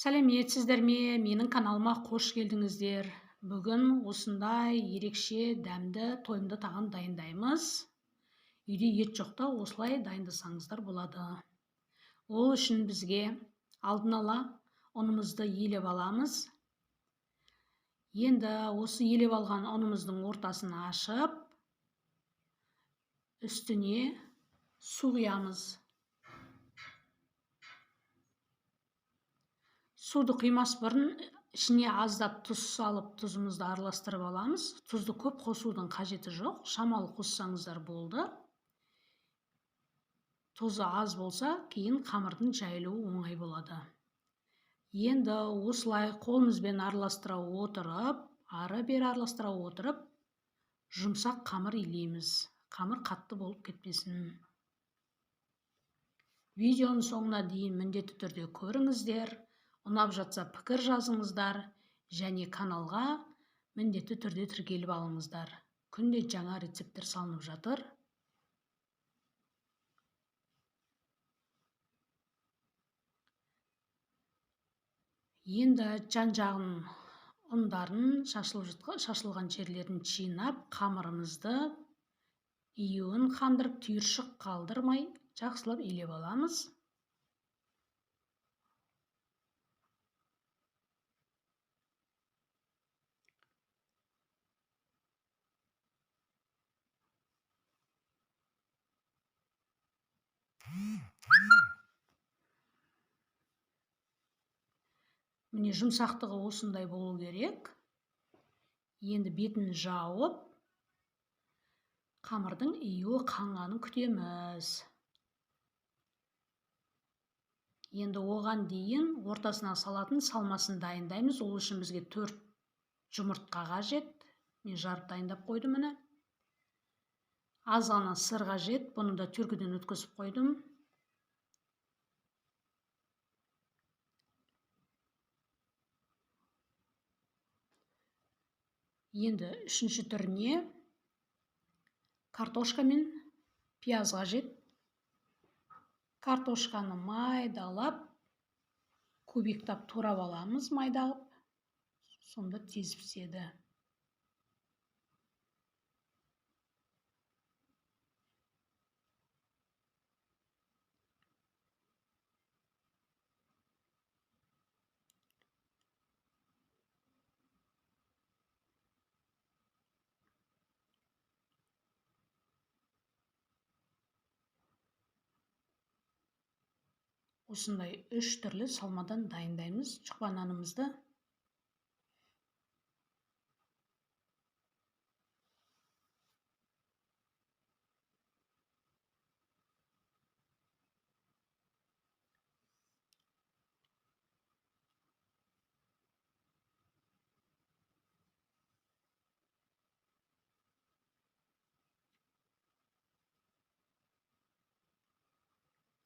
Сәлеметсіздер ме? Менің каналыма қош келдіңіздер. Бүгін осындай ерекше дәмді тойымды тағам дайындаймыз. Үйде ет жоқта осылай дайындасаңыздар болады. Ол үшін бізге алдын ала ұнымызды елеп аламыз. Енді осы елеп алған ұнымыздың ортасын ашып, үстіне су құямыз. Суды құймас бұрын ішіне аздап тұз салып, тұзымызды араластырып аламыз. Тұзды көп қосудың қажеті жоқ, шамалы қоссаңыздар болды. Тұзы аз болса, кейін қамырдың жайылуы оңай болады. Енді осылай қолымызбен араластыра отырып, ары-бері араластыра отырып, жұмсақ қамыр илейміз. Қамыр қатты болып кетпесін. Видеоның соңына дейін міндетті түрде көріңіздер. Ұнап жатса пікір жазыңыздар, және каналға міндетті түрде тіркеліп алыңыздар. Күнде жаңа рецепттер салынып жатыр. Енді жан-жағын ұндарын шашылған жерлерін жинап, қамырымызды июін қандырып, түйіршік қалдырмай жақсылап илеп аламыз. Міне жұмсақтығы осындай болу керек. Енді бетін жауып, қамырдың июі қанғанын күтеміз. Енді оған дейін ортасына салатын салмасын дайындаймыз. Ол үшін бізге 4 жұмыртқа қажет. Мен жарып дайындап қойдым міне. Аз ғана сыр қажет. Бұны да түркіден өткізіп қойдым. Енді үшінші түріне картошка мен пияз қажет. Картошканы майдалап, кубиктап турап аламыз майдалап. Сонда тез піседі. Осындай 3 түрлі салмадан дайындаймыз жұқпа нанымызды.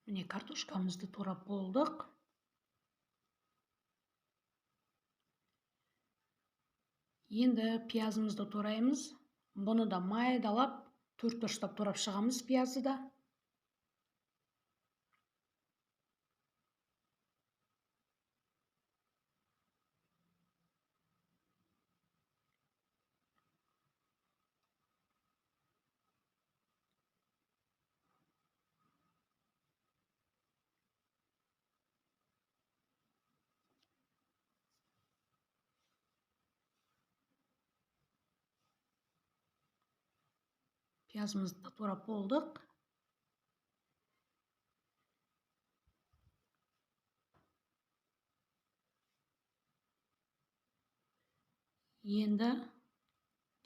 Міне картошкамызды турап болдық. Енді пиязымызды тураймыз. Бұны да майдалап, 4 бұрыштап турап шығамыз пиязды да. Пиязымызды да турап болдық. Енді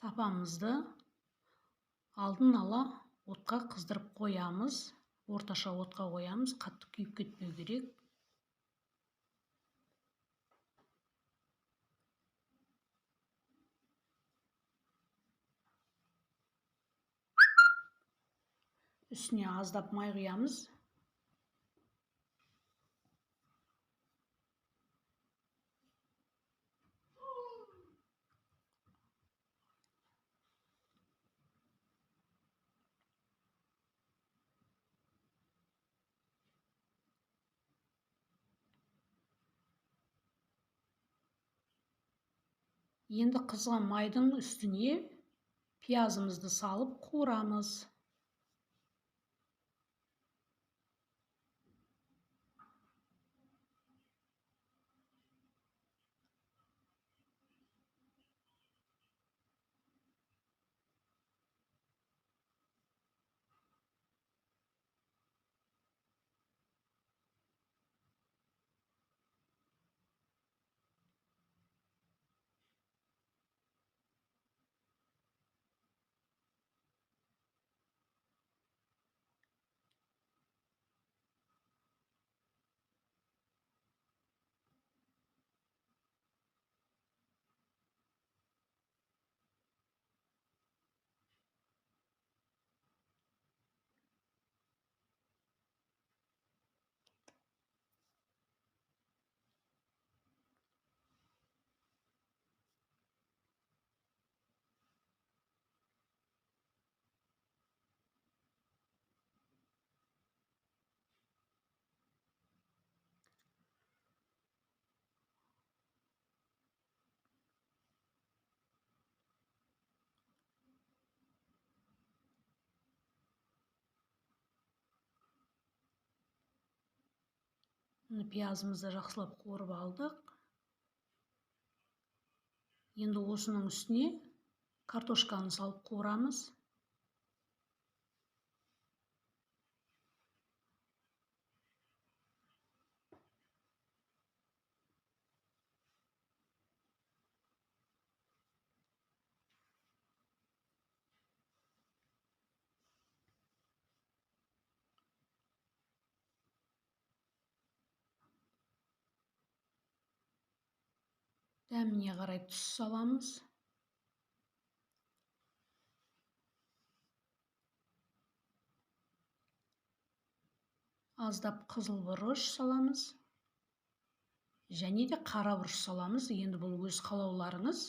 тапамызды алдын ала отқа қыздырып қоямыз. Орташа отқа қоямыз, қатты күйіп кетпеу керек. Үстіне аздап май құямыз. Енді қызған майдың үстіне пиязымызды салып қуырамыз. Пиязымызды жақсылап қуырып алдық. Енді осының үстіне картошканы салып қуырамыз. Дәміне қарай тұз саламыз. Аздап қызыл бұрыш саламыз. Және де қара бұрыш саламыз. Енді бұл өз қалауларыңыз.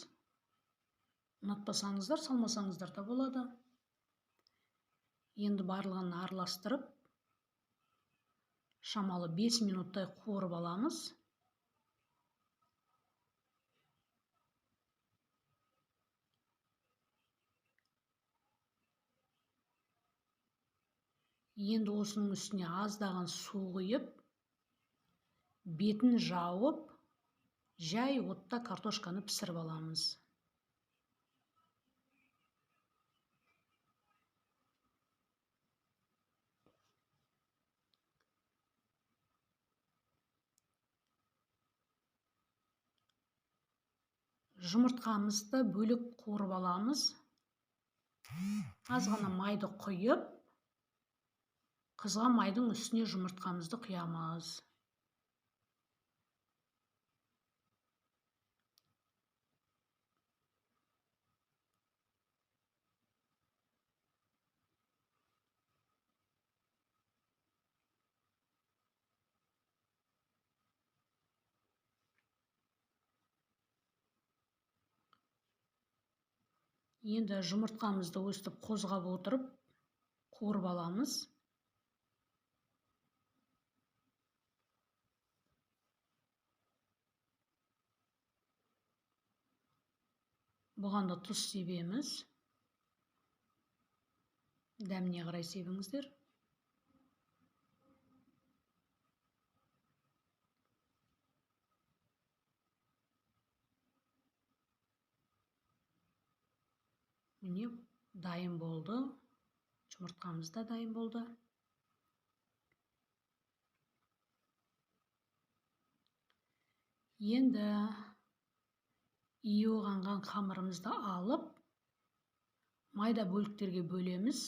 Ұнатпасаңыздар, салмасаңыздар да болады. Енді барлығын араластырып, шамалы 5 минуттай қуырып аламыз. Енді осының үстіне аздаған су құйып, бетін жауып, жай отта картошканы пісіріп аламыз. Жұмыртқамызды бөлек қуырып аламыз. Аз ғана майды құйып, қызған майдың үстіне жұмыртқамызды құямыз. Енді жұмыртқамызды өстіп қозғап отырып, қуырып аламыз. Бұған да тұз себеміз. Дәміне қарай себіңіздер. Міне дайын болды. Жұмыртқамыз да дайын болды. Енді ие оғанған қамырымызды алып, майда бөліктерге бөлеміз.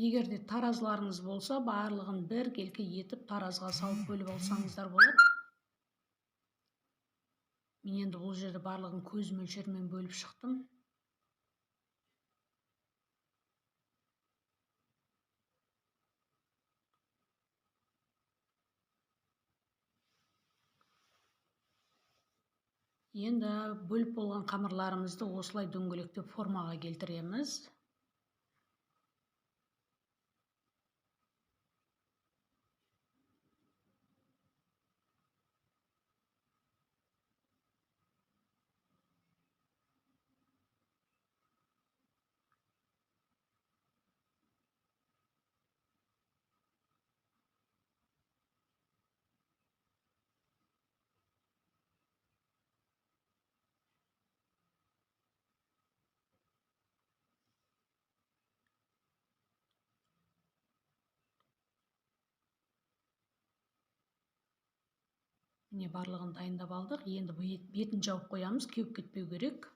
Егерде таразыларыңыз болса, барлығын бір келкі етіп таразыға салып бөліп алсаңыздар болады. Мен енді бұл жерде барлығын көз мөлшерімен бөліп шықтым. Енді бөліп болған қамырларымызды осылай дөңгелектеп формаға келтіреміз. Міне барлығын дайындап алдық. Енді бетін жауып қоямыз, кеуіп кетпеу керек.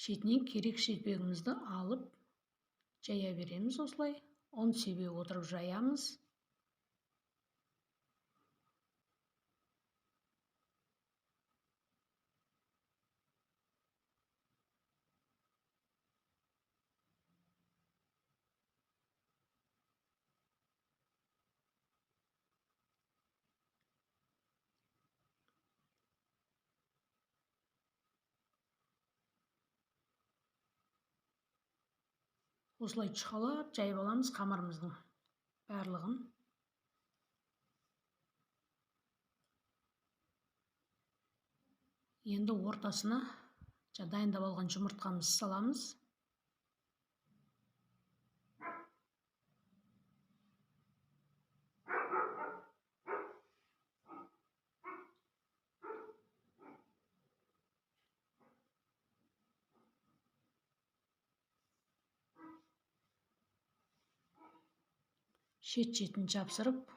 Шетінен керек шелпегімізді алып жая береміз осылай. 10 себе отырып жаямыз. Осылай чұқалап жайып аламыз қамырымыздың барлығын. Енді ортасына дайындап алған жұмыртқамызды саламыз. Шет-шетін жапсырып,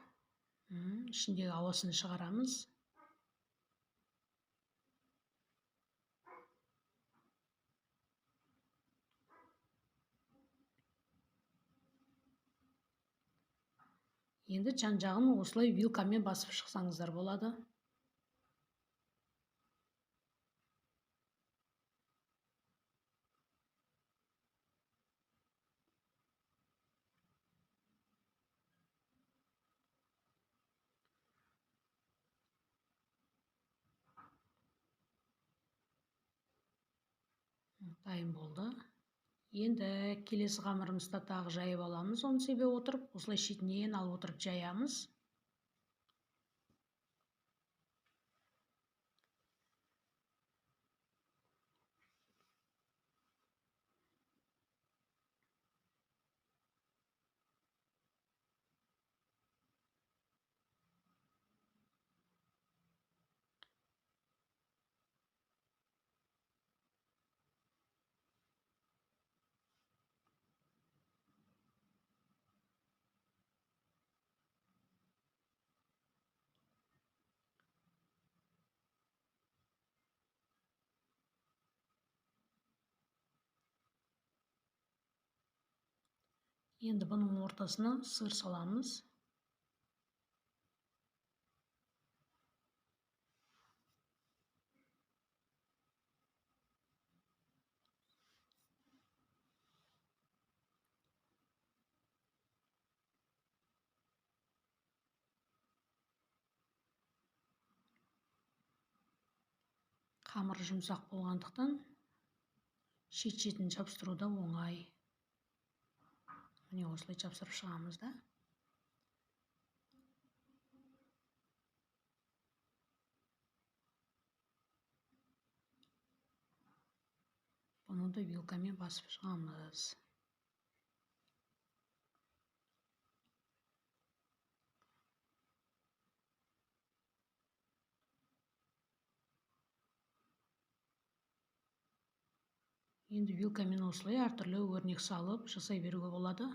ішіндегі ауасын шығарамыз. Енді жан-жағын осылай вилкамен басып шықсаңыздар болады. Дайын болды. Енді келесі қамырымызды тағы жайып аламыз, 10 себе отырып, осылай шетінен алып отырып жаямыз. Енді бұның ортасына сыр саламыз. Қамыр жұмсақ болғандықтан шет-шетін жапсыру да оңай. Міне осылай жапсырып шығамыз да. Бұны да вилкамен басып шығамыз. Енді вилкамен осылай әртүрлі өрнек салып жасай беруге болады.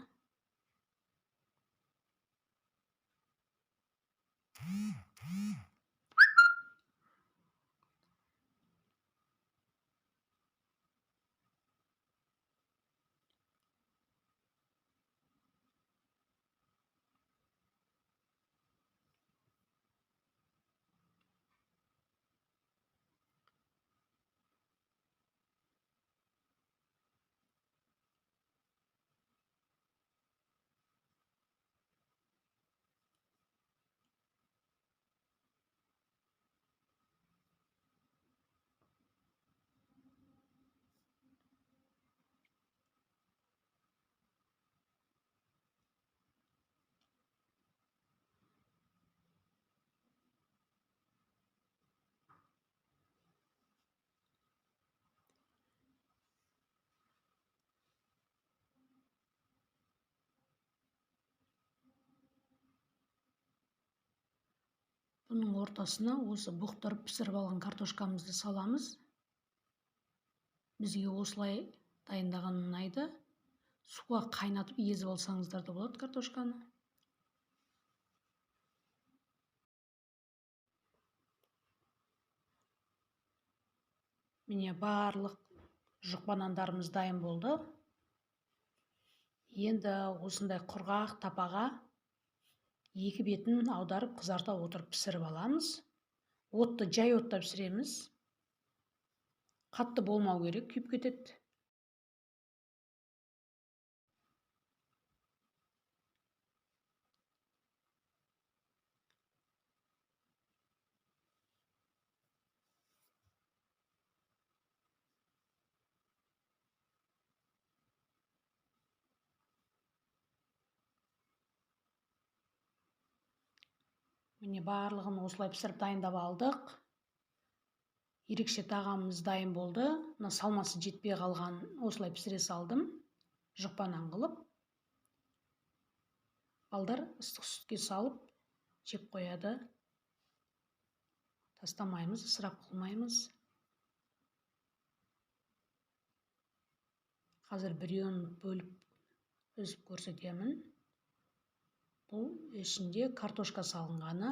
Бұның ортасына осы бұқтырып пісіріп алған картошкамызды саламыз. Бізге осылай дайындаған ұнайды. Суға қайнатып езіп алсаңыздар да болады картошканы. Міне барлық жұқпа нандарымыз дайын болды. Енді осындай құрғақ тапаға екі бетін аударып қызарта отырып пісіріп аламыз. Отты жай отта пісіреміз. Қатты болмау керек, күйіп кетеді. Міне барлығын осылай пісіріп дайындап алдық. Ерекше тағамымыз дайын болды. Мына салмасы жетпей қалған осылай пісіре салдым. Жұқпа нан қылып. Балдар ыстық сүтке салып жеп қояды. Тастамаймыз, ысырап қылмаймыз. Қазір біреуін бөліп үзіп көрсетемін. Бұл ішінде картошка салынғаны.